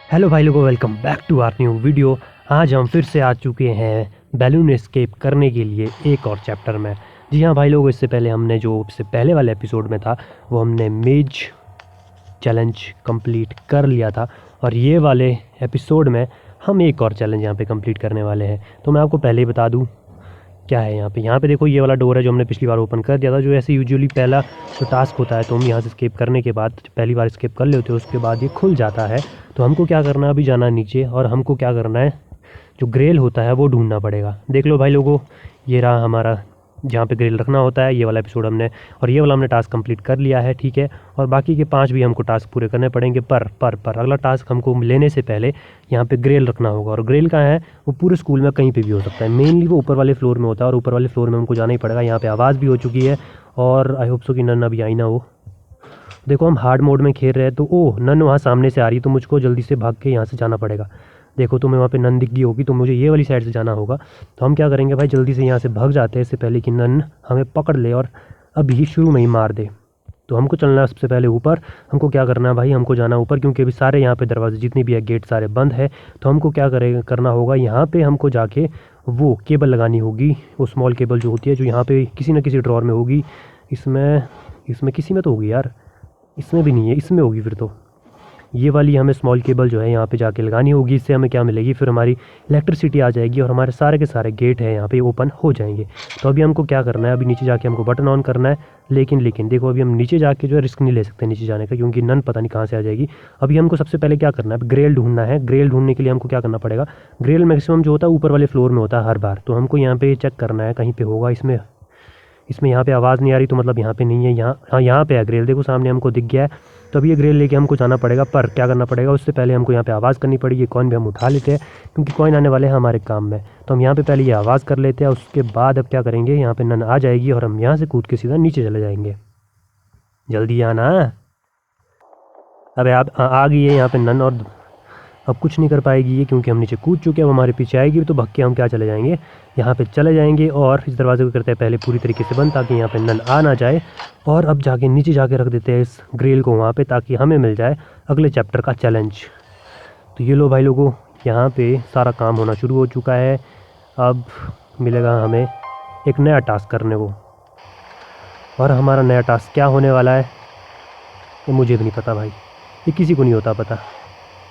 Hello भाई लोगों, welcome back to our new video. आज हम फिर से आ चुके हैं बैलून एस्केप करने के लिए एक और चैप्टर में। जी हाँ भाई लोगों, इससे पहले हमने जो इससे पहले वाले एपिसोड में था वो हमने मेज चैलेंज कंप्लीट कर लिया था, और ये वाले एपिसोड में हम एक और चैलेंज यहाँ पे कंप्लीट करने वाले हैं। तो मैं आपको पहले ही बता दूँ क्या है यहाँ पे देखो, ये वाला डोर है जो हमने पिछली बार ओपन कर दिया था। जो ऐसे यूजुअली पहला जो टास्क होता है, तो हम यहाँ से स्केप करने के बाद पहली बार स्केप कर लेते हो, उसके बाद ये खुल जाता है। तो हमको क्या करना है, अभी जाना है नीचे, और हमको क्या करना है, जो ग्रेल होता है वो ढूंढना पड़ेगा। देख लो भाई लोगों, ये रहा हमारा जहाँ पे ग्रिल रखना होता है। ये वाला एपिसोड हमने और ये वाला हमने टास्क कंप्लीट कर लिया है, ठीक है। और बाकी के 5 भी हमको टास्क पूरे करने पड़ेंगे। पर अगला टास्क हमको लेने से पहले यहाँ पे ग्रिल रखना होगा। और ग्रिल कहाँ है, वो पूरे स्कूल में कहीं पे भी हो सकता है। मेनली वो ऊपर वाले फ्लोर में होता है, और ऊपर वाले फ्लोर में हमको जाना ही पड़ेगा। यहाँ पे आवाज़ भी हो चुकी है, और आई होप सो कि नन अभी आई ना हो। देखो हम हार्ड मोड में खेल रहे हैं, तो ओह नन वहाँ सामने से आ रही है, तो मुझको जल्दी से भाग के यहाँ से जाना पड़ेगा। देखो तुम्हें वहाँ पे नन दिख गई होगी, तो मुझे ये वाली साइड से जाना होगा। तो हम क्या करेंगे भाई, जल्दी से यहाँ से भाग जाते हैं, इससे पहले कि नन हमें पकड़ ले और अभी शुरू में ही मार दे। तो हमको चलना है सबसे पहले ऊपर। हमको क्या करना है भाई, हमको जाना ऊपर, क्योंकि अभी सारे यहाँ पे दरवाजे जितनी भी है गेट सारे बंद है। तो हमको क्या करना होगा, यहाँ पे हमको जाके वो केबल लगानी होगी, वो स्मॉल केबल जो होती है, जो यहाँ पे किसी न किसी ड्रॉर में होगी। इसमें किसी में तो होगी यार, इसमें भी नहीं है, इसमें होगी फिर। तो ये वाली हमें स्मॉल केबल जो है यहाँ पे जाके लगानी होगी। इससे हमें क्या मिलेगी, फिर हमारी इलेक्ट्रिसिटी आ जाएगी, और हमारे सारे के सारे गेट हैं यहाँ पे ओपन हो जाएंगे। तो अभी हमको क्या करना है, अभी नीचे जाके हमको बटन ऑन करना है। लेकिन देखो, अभी हम नीचे जाके जो है रिस्क नहीं ले सकते नीचे जाने का, क्योंकि नन पता नहीं कहाँ से आ जाएगी। अभी हमको सबसे पहले क्या करना है, ग्रेल ढूंढना है। ग्रेल ढूंढने के लिए हमको क्या करना पड़ेगा, ग्रेल मैक्सिमम जो होता है ऊपर वाले फ्लोर में होता है हर बार। तो हमको यहाँ पे चेक करना है कहीं पे होगा। इसमें यहाँ पे आवाज़ नहीं आ रही, तो मतलब यहाँ पे नहीं है। हाँ यहाँ पे है ग्रेल, देखो सामने हमको दिख गया है। तो अभी ये ग्रेल लेके हमको जाना पड़ेगा, पर क्या करना पड़ेगा, उससे पहले हमको यहाँ पे आवाज़ करनी पड़ेगी। कॉइन भी हम उठा लेते हैं, क्योंकि कॉइन आने वाले हैं हमारे काम में। तो हम यहाँ पे पहले ये आवाज़ कर लेते हैं, उसके बाद अब क्या करेंगे, यहाँ पे नन आ जाएगी और हम यहाँ से कूद के सीधा नीचे चले जाएंगे। जल्दी आना। अबे आप आ गई है यहाँ पे नन, और अब कुछ नहीं कर पाएगी ये, क्योंकि हम नीचे कूद चुके हैं। वो हमारे पीछे आएगी, तो भग के हम क्या चले जाएंगे, यहाँ पे चले जाएंगे। और इस दरवाजे को करते हैं पहले पूरी तरीके से बंद, ताकि यहाँ पे नन आ ना जाए। और अब जाके नीचे जाके रख देते हैं इस ग्रिल को वहाँ पे, ताकि हमें मिल जाए अगले चैप्टर का चैलेंज। तो ये लो भाई लोगों, यहाँ पे सारा काम होना शुरू हो चुका है। अब मिलेगा हमें एक नया टास्क करने को, और हमारा नया टास्क क्या होने वाला है ये मुझे भी नहीं पता भाई, ये किसी को नहीं होता पता।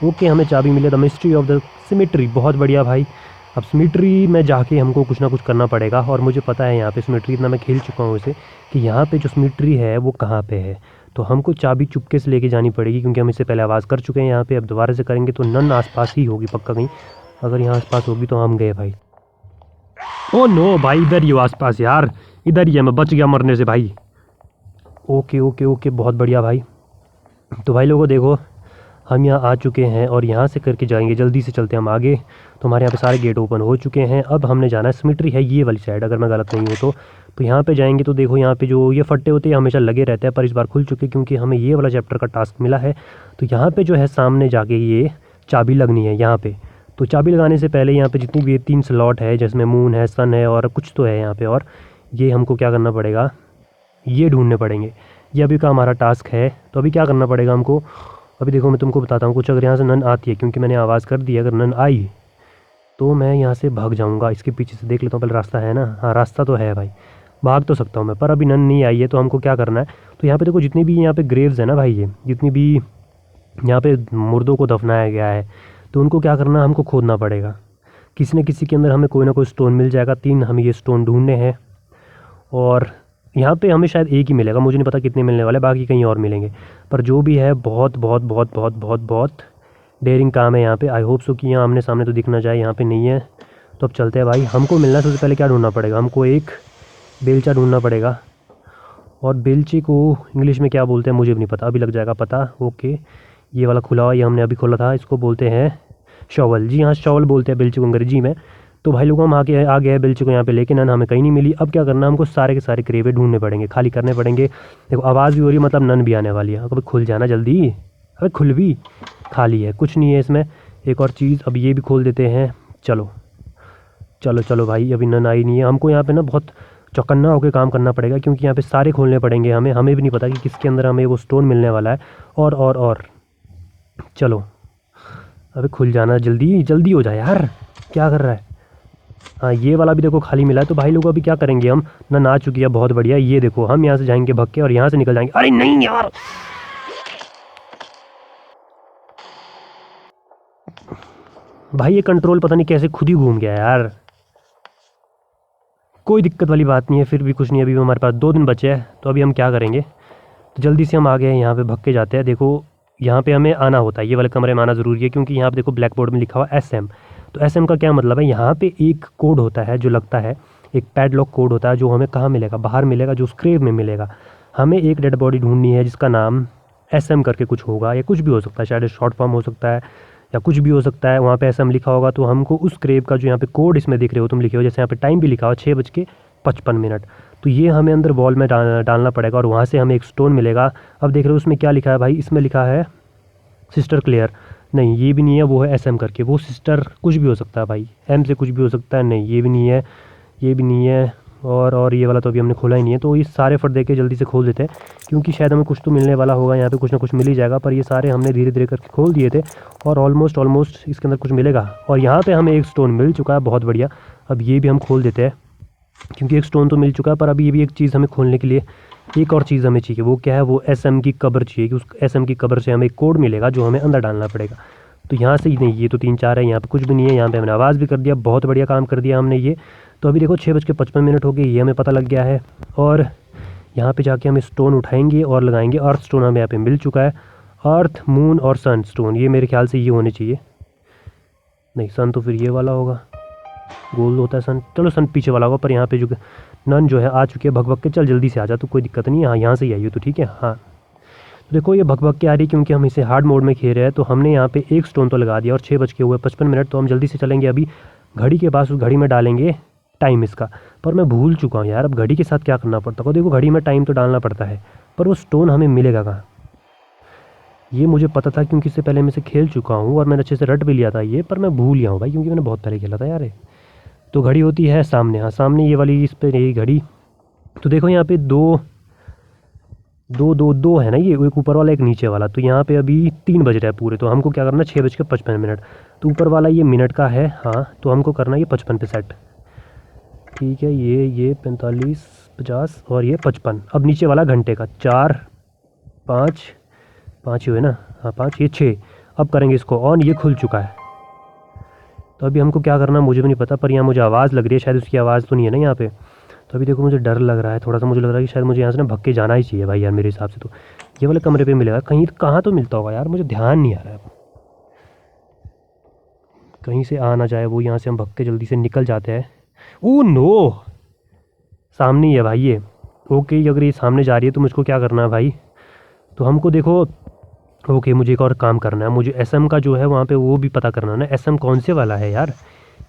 ओके, हमें चाबी मिले, the mystery of the symmetry. बहुत बढ़िया भाई। अब सिमेट्री में जाके हमको कुछ ना कुछ करना पड़ेगा, और मुझे पता है यहाँ पे सिमेट्री, इतना मैं खेल चुका हूँ इसे, कि यहाँ पे जो सिमेट्री है वो कहाँ पे है। तो हमको चाबी चुपके से लेके जानी पड़ेगी, क्योंकि हम इससे पहले आवाज़ कर चुके हैं यहाँ पे। अब दोबारा से करेंगे तो नन आसपास ही होगी पक्का कहीं। अगर यहाँ आसपास होगी तो हम गए भाई। ओ नो भाई, इधर ही हो आसपास यार, इधर ही है। मैं बच गया मरने से भाई। ओके ओके ओके, बहुत बढ़िया भाई। तो भाई लोगों देखो, हम यहाँ आ चुके हैं, और यहाँ से करके जाएंगे। जल्दी से चलते हैं हम आगे। तो हमारे यहाँ पे सारे गेट ओपन हो चुके हैं। अब हमने जाना है, सिमेट्री है ये वाली साइड, अगर मैं गलत नहीं हूँ तो यहाँ पे जाएंगे। तो देखो यहाँ पे जो ये फट्टे होते हैं हमेशा लगे रहते हैं, पर इस बार खुल चुके, क्योंकि हमें ये वाला चैप्टर का टास्क मिला है। तो यहाँ पे जो है सामने जाके ये चाबी लगनी है यहाँ पे। तो चाबी लगाने से पहले यहाँ पे जितनी भी 3 स्लॉट है, जिसमें मून है, सन है, और कुछ तो है यहाँ पे, और ये हमको क्या करना पड़ेगा, ये ढूंढने पड़ेंगे। ये अभी का हमारा टास्क है। तो अभी क्या करना पड़ेगा हमको, अभी देखो मैं तुमको बताता हूँ कुछ। अगर यहाँ से नन आती है, क्योंकि मैंने आवाज़ कर दी, अगर नन आई तो मैं यहाँ से भाग जाऊँगा। इसके पीछे से देख लेता हूँ पहले, रास्ता है ना, हाँ रास्ता तो है भाई, भाग तो सकता हूँ मैं। पर अभी नन नहीं आई है, तो हमको क्या करना है, तो यहाँ पे देखो जितनी भी यहाँ पे ग्रेव्स है ना भाई, ये जितनी भी यहाँ पे मुर्दों को दफनाया गया है, तो उनको क्या करना है, हमको खोदना पड़ेगा। किसी न किसी के अंदर हमें कोई ना कोई स्टोन मिल जाएगा। 3 हमें ये स्टोन ढूंढने हैं, और यहाँ पे हमें शायद एक ही मिलेगा, मुझे नहीं पता कितने मिलने वाले, बाकी कहीं और मिलेंगे। पर जो भी है, बहुत बहुत बहुत बहुत बहुत बहुत डेयरिंग काम है यहाँ पे। आई होप सो कि यहाँ आमने सामने तो दिख ना जाए, यहाँ पे नहीं है। तो अब चलते हैं भाई। हमको मिलना सबसे पहले क्या ढूंढना पड़ेगा, हमको एक बेलचा ढूंढना पड़ेगा। और बेलचे को इंग्लिश में क्या बोलते हैं मुझे भी नहीं पता, अभी लग जाएगा पता। ओके, ये वाला खुला हुआ, ये हमने अभी खोला था, इसको बोलते हैं शॉवल। जी हाँ, शॉवल बोलते हैं बेलचे को अंग्रेजी में। तो भाई लोग हम आ गए हैं बेलचे को यहाँ पे लेके। नन हमें कहीं नहीं मिली। अब क्या करना, हमको सारे के सारे क्रेवे ढूंढने पड़ेंगे, खाली करने पड़ेंगे। देखो आवाज़ भी हो रही है, मतलब नन भी आने वाली है। अभी खुल जाना जल्दी, अबे खुल भी, खाली है, कुछ नहीं है इसमें। एक और चीज़, अब ये भी खोल देते हैं। चलो चलो चलो भाई, अभी नन आई नहीं है। हमको यहाँ पे ना बहुत चौकन्ना होकर काम करना पड़ेगा, क्योंकि यहाँ पे सारे खोलने पड़ेंगे हमें भी नहीं पता कि किसके अंदर हमें वो स्टोन मिलने वाला है। और चलो अबे खुल जाना, जल्दी जल्दी हो जाए यार, क्या कर रहा है। हाँ ये वाला भी देखो खाली मिला है। तो भाई लोग अभी क्या करेंगे हम, ना आ चुकी है, बहुत बढ़िया। ये देखो हम यहाँ से जाएंगे भग के और यहाँ से निकल जाएंगे। अरे नहीं यार, भाई ये कंट्रोल पता नहीं कैसे खुद ही घूम गया यार। कोई दिक्कत वाली बात नहीं है, फिर भी कुछ नहीं। अभी हमारे पास 2 दिन बचे हैं, तो अभी हम क्या करेंगे, तो जल्दी से हम आ गए हैं यहाँ पे, भग के जाते हैं। देखो यहाँ पे हमें आना होता है, ये वाले कमरे में आना ज़रूरी है, क्योंकि यहाँ पे देखो ब्लैक बोर्ड में लिखा हुआ SM। तो SM का क्या मतलब है, यहाँ पे एक कोड होता है जो लगता है, एक पैडलॉक कोड होता है जो हमें कहाँ मिलेगा, बाहर मिलेगा, जो उस क्रेव में मिलेगा। हमें एक डेड बॉडी ढूंढनी है जिसका नाम SM करके कुछ होगा, या कुछ भी हो सकता है, शायद शॉर्ट फॉर्म हो सकता है या कुछ भी हो सकता है। वहाँ पे SM लिखा होगा, तो हमको उस क्रेव का जो यहाँ पे कोड इसमें दिख रहे हो तुम लिखे हो, जैसे यहाँ पे टाइम भी लिखा हो 6:55, तो ये हमें अंदर वॉल में डालना पड़ेगा और वहाँ से हमें एक स्टोन मिलेगा। अब देख रहे हो उसमें क्या लिखा है भाई, इसमें लिखा है सिस्टर क्लेयर। नहीं ये भी नहीं है, वो है SM करके, वो सिस्टर कुछ भी हो सकता है भाई, M से कुछ भी हो सकता है। नहीं ये भी नहीं है, ये भी नहीं है, और ये वाला तो अभी हमने खोला ही नहीं है। तो ये सारे फट दे के जल्दी से खोल देते हैं, क्योंकि शायद हमें कुछ तो मिलने वाला होगा यहाँ पे, कुछ ना कुछ मिल ही जाएगा। पर ये सारे हमने धीरे धीरे करके खोल दिए थे और ऑलमोस्ट इसके अंदर कुछ मिलेगा। और यहाँ पे हमें एक स्टोन मिल चुका है, बहुत बढ़िया। अब ये भी हम खोल देते हैं, क्योंकि एक स्टोन तो मिल चुका है, पर अभी ये भी एक चीज़ हमें खोलने के लिए एक और चीज़ हमें चाहिए। वो क्या है, वो SM की कब्र चाहिए, कि उस SM की कब्र से हमें एक कोड मिलेगा जो हमें अंदर डालना पड़ेगा। तो यहाँ से ही नहीं, ये तो 3-4 है, यहाँ पे कुछ भी नहीं है। यहाँ पे हमने आवाज़ भी कर दिया, बहुत बढ़िया काम कर दिया हमने ये। तो अभी देखो 6:55 हो गए, ये हमें पता लग गया है। और यहाँ पे जाके हम स्टोन उठाएंगे और लगाएंगे। अर्थ स्टोन हमें यहाँ पे मिल चुका है, अर्थ, मून और सन स्टोन, ये मेरे ख्याल से ये होने चाहिए। नहीं सन तो फिर ये वाला होगा, गोल्ड होता है सन, चलो सन पीछे वाला होगा। पर यहाँ पे जो नन जो है आ चुकी है भग भग के, चल जल्दी से आ जा, तो कोई दिक्कत नहीं है। हाँ यहाँ से ही आई हो तो ठीक है। हाँ तो देखो ये भग भग के आ रही है, क्योंकि हम इसे हार्ड मोड में खेल रहे हैं। तो हमने यहाँ पे एक स्टोन तो लगा दिया और 6:55, तो हम जल्दी से चलेंगे अभी घड़ी के पास, उस घड़ी में डालेंगे टाइम इसका। पर मैं भूल चुका हूँ यार, अब घड़ी के साथ क्या करना पड़ता है। देखो घड़ी में टाइम तो डालना पड़ता है, पर वो स्टोन हमें मिलेगा कहाँ, ये मुझे पता था, क्योंकि इससे पहले मैं इसे खेल चुका हूँ और मैंने अच्छे से रट भी लिया था ये। पर मैं भूल गया हूँ भाई, क्योंकि मैंने बहुत पहले खेला था यार। तो घड़ी होती है सामने, हाँ सामने ये वाली, इस पर यही घड़ी। तो देखो यहाँ पे दो दो दो दो है ना, ये एक ऊपर वाला एक नीचे वाला। तो यहाँ पे अभी 3 बज रहे हैं पूरे, तो हमको क्या करना है 6:55। तो ऊपर वाला ये मिनट का है, हाँ तो हमको करना है ये 55 पे सेट, ठीक है। ये 45, 50 और ये 55। अब नीचे वाला घंटे का 4, 5 ही हुए ना, हाँ 5, ये 6। अब करेंगे इसको ऑन, ये खुल चुका है। तो अभी हमको क्या करना मुझे भी नहीं पता, पर यहाँ मुझे आवाज़ लग रही है, शायद उसकी आवाज़ तो नहीं है ना यहाँ पे। तो अभी देखो मुझे डर लग रहा है थोड़ा सा, मुझे लग रहा है कि शायद मुझे यहाँ से ना भग के जाना ही चाहिए भाई यार, मेरे हिसाब से तो ये वाले कमरे पे मिलेगा कहीं, कहाँ तो मिलता होगा यार, मुझे ध्यान नहीं आ रहा है। कहीं से आ ना जाए वो, यहाँ से हम भग के जल्दी से निकल जाते हैं। ओ नो, सामने ही है भाई ये। ओके अगर ये सामने जा रही है तो मुझको क्या करना है भाई, तो हमको देखो ओके मुझे एक और काम करना है, मुझे SM का जो है वहाँ पे वो भी पता करना है ना, SM कौन से वाला है यार,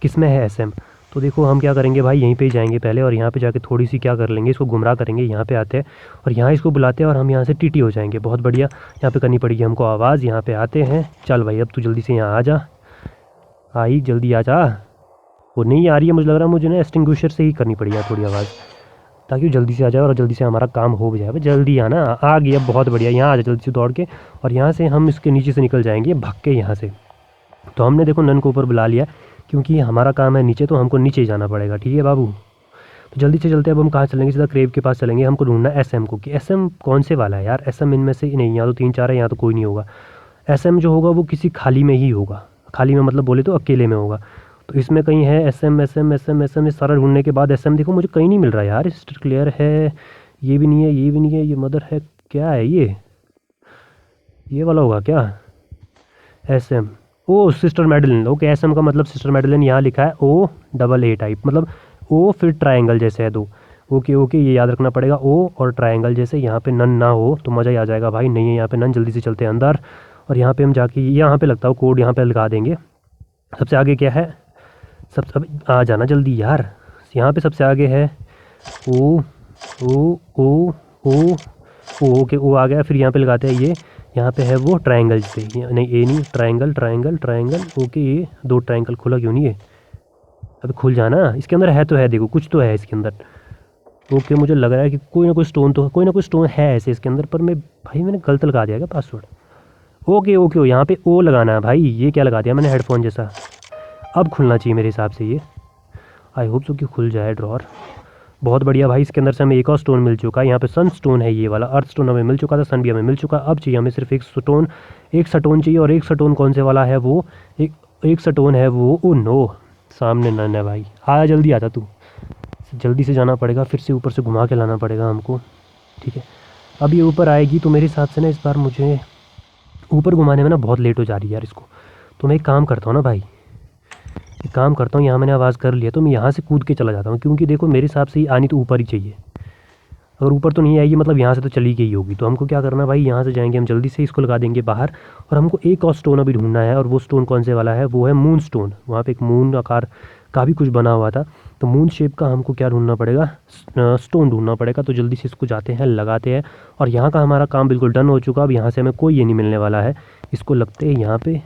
किस में है SM। तो देखो हम क्या करेंगे भाई, यहीं पे ही जाएंगे पहले और यहाँ पे जाके थोड़ी सी क्या कर लेंगे, इसको गुमराह करेंगे। यहाँ पे आते हैं और यहाँ इसको बुलाते हैं और हम यहाँ से TT हो जाएंगे, बहुत बढ़िया। यहाँ पे करनी पड़ेगी हमको आवाज़, यहाँ पे आते हैं। चल भाई अब तू जल्दी से यहाँ आ जा, आई जल्दी आ जा। वो नहीं आ रही है, मुझे लग रहा है मुझे ना एक्सटिंग्विशर से ही करनी पड़ेगी थोड़ी आवाज़, ताकि वो जल्दी से आ जाए और जल्दी से हमारा काम हो भी जाए। भाई जल्दी आना, आ गया, बहुत बढ़िया। यहाँ आ जाए जल्दी से दौड़ के, और यहाँ से हम इसके नीचे से निकल जाएंगे भाग के यहाँ से। तो हमने देखो नन को ऊपर बुला लिया, क्योंकि हमारा काम है नीचे, तो हमको नीचे ही जाना पड़ेगा, ठीक है बाबू। तो जल्दी से चलते हैं। अब हम कहाँ चलेंगे, सीधा क्रेव के पास चलेंगे। हमको ढूंढना है SM को, कि SM कौन से वाला है यार। SM इनमें से नहीं, यहाँ तो 3-4 है, यहाँ तो कोई नहीं होगा। SM जो होगा वो किसी खाली में ही होगा, खाली में मतलब बोले तो अकेले में होगा। तो इसमें कहीं है SM SM SM SM, ये सारा ढूंढने के बाद SM देखो मुझे कहीं नहीं मिल रहा यार। सिस्टर क्लियर है, ये भी नहीं है, ये भी नहीं है, ये मदर है, क्या है ये वाला होगा क्या, SM। ओ सिस्टर मेडलिन, ओके SM का मतलब सिस्टर मेडलिन, यहाँ लिखा है OAA टाइप, मतलब O फिर ट्रायंगल जैसे है दो। ओके ये याद रखना पड़ेगा, O और ट्रायंगल जैसे। यहाँ पे नन ना हो तो मज़ा ही आ जाएगा भाई, नहीं है यहाँ पे नन। जल्दी से चलते हैं अंदर, और यहाँ पे हम जाके यहाँ पे लगता है कोड, यहाँ पे लगा देंगे। सबसे आगे क्या है, सब आ जाना जल्दी यार, यहाँ पे सबसे आगे है O O O O okay O आ गया। फिर यहाँ पे लगाते हैं ये, यहाँ पे है वो ट्रायंगल से, नहीं ए नहीं, ट्रायंगल। ओके ये 2 ट्रायंगल, खुला क्यों नहीं है, अभी खुल जाना। इसके अंदर है तो है, देखो कुछ तो है इसके अंदर। ओके मुझे लग रहा है कि कोई ना कोई स्टोन है ऐसे इसके अंदर, पर मैंने गलत लगा दिया क्या पासवर्ड। ओके ओके, यहाँ पे ओ लगाना है भाई। ये क्या लगा दिया मैंने हेडफोन जैसा। अब खुलना चाहिए मेरे हिसाब से ये। आई होप सो कि खुल जाए ड्रॉर। बहुत बढ़िया भाई, इसके अंदर से हमें एक और स्टोन मिल चुका है। यहाँ पे सन स्टोन है, ये वाला अर्थ स्टोन हमें मिल चुका था, सन भी हमें मिल चुका। अब चाहिए हमें सिर्फ एक स्टोन चाहिए। और एक स्टोन कौन से वाला है वो? एक स्टोन है वो। ओ नो, सामने नन है भाई। आया, जल्दी आता तू, जल्दी से जाना पड़ेगा, फिर से ऊपर से घुमा के लाना पड़ेगा हमको। ठीक है, अब ये ऊपर आएगी तो मेरे हिसाब से ना इस बार मुझे ऊपर घुमाने में ना बहुत लेट हो जा रही है यार इसको। तो मैं एक काम करता हूँ ना भाई, एक काम करता हूँ, यहाँ मैंने आवाज़ कर लिया तो मैं यहाँ से कूद के चला जाता हूँ, क्योंकि देखो मेरे हिसाब से ही आनी तो ऊपर ही चाहिए। अगर ऊपर तो नहीं आएगी मतलब यहाँ से तो चली गई होगी। तो हमको क्या करना भाई, यहाँ से जाएंगे हम, जल्दी से इसको लगा देंगे बाहर। और हमको एक और स्टोन अभी ढूंढना है, और वो स्टोन कौन से वाला है? वो है मून स्टोन। वहाँ पे एक मून आकार का भी कुछ बना हुआ था, तो मून शेप का हमको क्या ढूंढना पड़ेगा? स्टोन ढूंढना पड़ेगा। तो जल्दी से इसको जाते हैं, लगाते हैं। और यहाँ का हमारा काम बिल्कुल डन हो चुका। अब यहाँ से हमें कोई ये नहीं मिलने वाला है। इसको लगते हैं यहाँ पे,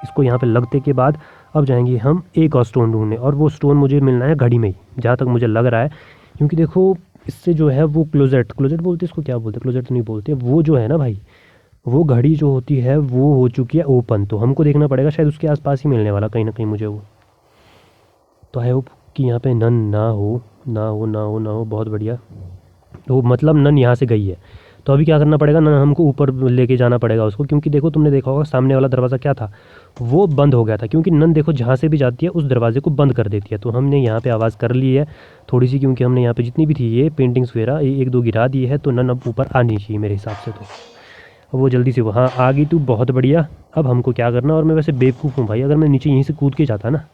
इसको यहाँ पे लगते के बाद अब जाएंगे हम एक और स्टोन ढूंढने। और वो स्टोन मुझे मिलना है घड़ी में ही, जहाँ तक मुझे लग रहा है। क्योंकि देखो इससे जो है वो क्लोजेट बोलते हैं इसको, क्या बोलते हैं? क्लोजेट तो नहीं बोलते, वो जो है ना भाई, वो घड़ी जो होती है वो हो चुकी है ओपन। तो हमको देखना पड़ेगा, शायद उसके आसपास ही मिलने वाला कहीं ना कहीं मुझे वो। तो आई होप कि यहाँ पे नन ना हो, ना हो, ना हो, ना हो। बहुत बढ़िया, तो मतलब नन यहाँ से गई है। तो अभी क्या करना पड़ेगा, नन हमको ऊपर लेके जाना पड़ेगा उसको। क्योंकि देखो तुमने देखा होगा सामने वाला दरवाज़ा क्या था, वो बंद हो गया था। क्योंकि नन देखो जहाँ से भी जाती है उस दरवाजे को बंद कर देती है। तो हमने यहाँ पे आवाज़ कर ली है थोड़ी सी, क्योंकि हमने यहाँ पे जितनी भी थी ये पेंटिंग्स वगैरह एक दो गिरा दी है। तो नन अब ऊपर आनी चाहिए मेरे हिसाब से। तो अब वो जल्दी से वहाँ आ गई, तू बहुत बढ़िया। अब हमको क्या करना, और मैं वैसे बेवकूफ़ हूँ भाई, अगर मैं नीचे यहीं से कूद के जाता ना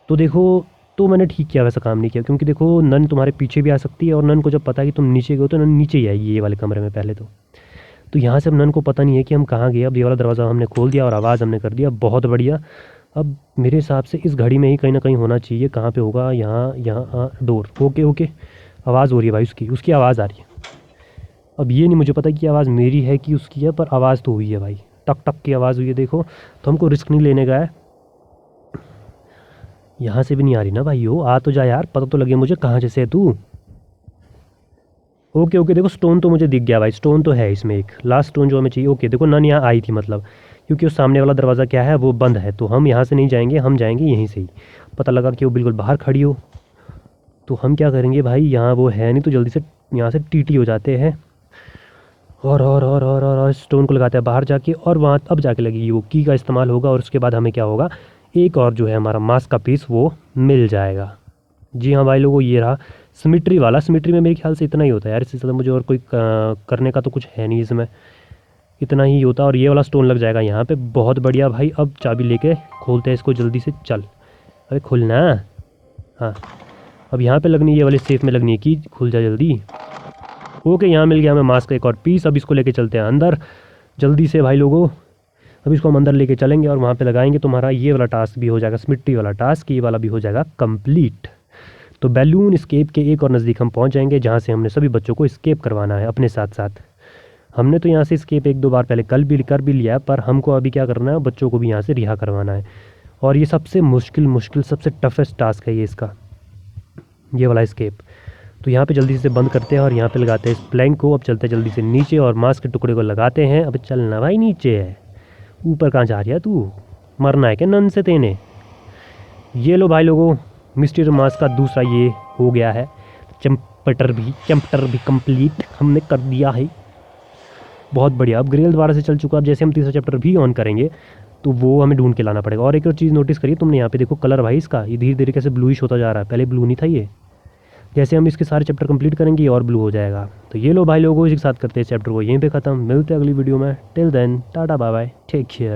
तो देखो, तो मैंने ठीक किया, वैसा काम नहीं किया। क्योंकि देखो नन तुम्हारे पीछे भी आ सकती है, और नन को जब पता है कि तुम नीचे गए तो नन नीचे ही आएगी ये वाले कमरे में पहले तो यहाँ से अब नन को पता नहीं है कि हम कहाँ गए। अब ये वाला दरवाज़ा हमने खोल दिया और आवाज़ हमने कर दिया, बहुत बढ़िया। अब मेरे हिसाब से इस घड़ी में ही कहीं ना कहीं होना चाहिए। कहाँ पे होगा? यहाँ डोर। ओके ओके, आवाज़ हो रही है भाई, उसकी आवाज़ आ रही है। अब ये नहीं मुझे पता कि आवाज़ मेरी है कि उसकी है, पर आवाज़ तो हुई है भाई, टक टक की आवाज़ हुई है देखो। तो हमको रिस्क नहीं लेने का है। यहाँ से भी नहीं आ रही ना भाई, हो आ तो जा यार, पता तो लगे मुझे कहाँ जैसे है तू। ओके ओके, देखो स्टोन तो मुझे दिख गया भाई, स्टोन तो है इसमें एक लास्ट स्टोन जो हमें चाहिए। ओके देखो नन यहाँ आई थी मतलब, क्योंकि उस सामने वाला दरवाज़ा क्या है वो बंद है। तो हम यहाँ से नहीं जाएंगे, हम जाएंगे यहीं से ही। पता लगा कि वो बिल्कुल बाहर खड़ी हो, तो हम क्या करेंगे भाई, यहाँ वो है नहीं तो जल्दी से यहाँ से टीटी हो जाते हैं। और स्टोन को लगाते हैं बाहर जाके, और वहाँ अब जाके लगेगी वो की का इस्तेमाल होगा। और उसके बाद हमें क्या होगा, एक और जो है हमारा मास्क का पीस वो मिल जाएगा। जी हाँ भाई लोगों, ये रहा सिमिट्री वाला। सिमिट्री में मेरे ख्याल से इतना ही होता है यार, इससे ज़्यादा मुझे और कोई करने का तो कुछ है नहीं इसमें, इतना ही होता है। और ये वाला स्टोन लग जाएगा यहाँ पे, बहुत बढ़िया भाई। अब चाबी लेके खोलते हैं इसको जल्दी से, चल अरे खुलना। हाँ, अब यहाँ पे लगनी, ये वाले सेफ में लगनी है कि खुल जाए जल्दी। ओके, यहाँ मिल गया हमें मास्क का एक और पीस। अब इसको लेके चलते हैं अंदर जल्दी से भाई लोगों। अब इसको हम अंदर लेके चलेंगे और वहाँ पे लगाएंगे, तुम्हारा ये वाला टास्क भी हो जाएगा, स्मिट्री वाला टास्क, ये वाला भी हो जाएगा कंप्लीट। तो बैलून स्केप के एक और नज़दीक हम पहुँच जाएंगे, जहाँ से हमने सभी बच्चों को स्केप करवाना है अपने साथ साथ। हमने तो यहाँ से स्केप एक दो बार पहले कल भी कर भी लिया, पर हमको अभी क्या करना है, बच्चों को भी यहाँ से रिहा करवाना है। और ये सबसे मुश्किल सबसे टफेस्ट टास्क है ये इसका, ये वाला स्केप। तो यहाँ पे जल्दी से बंद करते हैं और यहाँ पे लगाते हैं इस प्लैंक को। अब चलते हैं जल्दी से नीचे और मास्क के टुकड़े को लगाते हैं। अब चलना भाई, नीचे है, ऊपर कहाँ जा रही है तू? मरना है क्या नन से तेने? ये लो भाई लोगों, मिस्टर मास्क का दूसरा ये हो गया है, चैप्टर भी कंप्लीट हमने कर दिया है। बहुत बढ़िया, अब ग्रेल द्वारा से चल चुका। अब जैसे हम तीसरा चैप्टर भी ऑन करेंगे तो वो हमें ढूंढ के लाना पड़ेगा। और एक और चीज़ नोटिस करिए तुमने, यहाँ पे देखो कलर भाई इसका, ये धीरे धीरे कैसे ब्लूइश होता जा रहा है, पहले ब्लू नहीं था ये। जैसे हम इसके सारे चैप्टर कंप्लीट करेंगे और ब्लू हो जाएगा। तो ये लो भाई लोगों, इसी के साथ करते हैं चैप्टर को यहीं पे ख़त्म। मिलते हैं अगली वीडियो में, till then tata bye bye, take care.